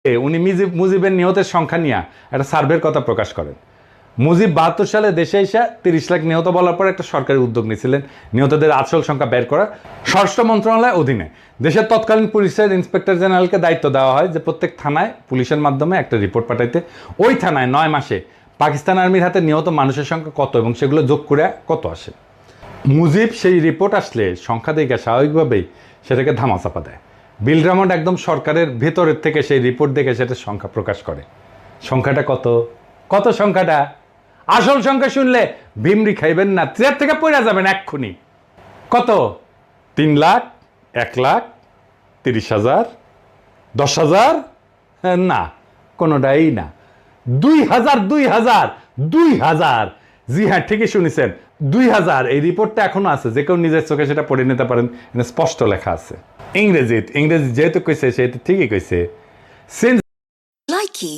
উনি মুজিবের নিহতের সংখ্যা নিয়ে একটা সার্ভের কথা প্রকাশ করেন। মুজিব 72 সালে দেশে এসে 30 লাখ নিহত বলার পর একটা সরকারি উদ্যোগ নিয়েছিলেন নিহতদের আসল সংখ্যা বের করা। স্বরাষ্ট্র মন্ত্রণালয়ের অধীনে দেশের তৎকালীন পুলিশের ইন্সপেক্টর জেনারেলকে দায়িত্ব দেওয়া হয় যে প্রত্যেক থানায় পুলিশের মাধ্যমে একটা রিপোর্ট পাঠাইতে। ওই থানায় 9 মাসে পাকিস্তান আর্মির হাতে নিহত মানুষের সংখ্যা কত এবং সেগুলো যোগ করে কত আসে। মুজিব সেই রিপোর্ট আসলে সংখ্যা দেখে স্বাভাবিকভাবেই সেটাকে ধামাচাপা দেয়। বিল ড্রামন্ড একদম সরকারের ভেতরের থেকে সেই রিপোর্ট দেখে সেটা সংখ্যা প্রকাশ করে। সংখ্যাটা কত? কত সংখ্যাটা? আসল সংখ্যা শুনলে ভিমরি খাইবেন না, চেয়ার থেকে পড়ে যাবেন এক্ষুনি। কত? 3 লাখ, 1 লাখ, 30,000, 10,000? না, কোনোটাই না। 2,000, 2,000, 2,000। জি হ্যাঁ, ঠিকই শুনেছেন, 2,000। এই রিপোর্টটা এখনো আছে, যে কেউ নিজের চোখে সেটা পড়ে নিতে পারেন, স্পষ্ট লেখা আছে। ইংরেজি যেহেতু কইছে সেহেতু ঠিকই কইছে। Likey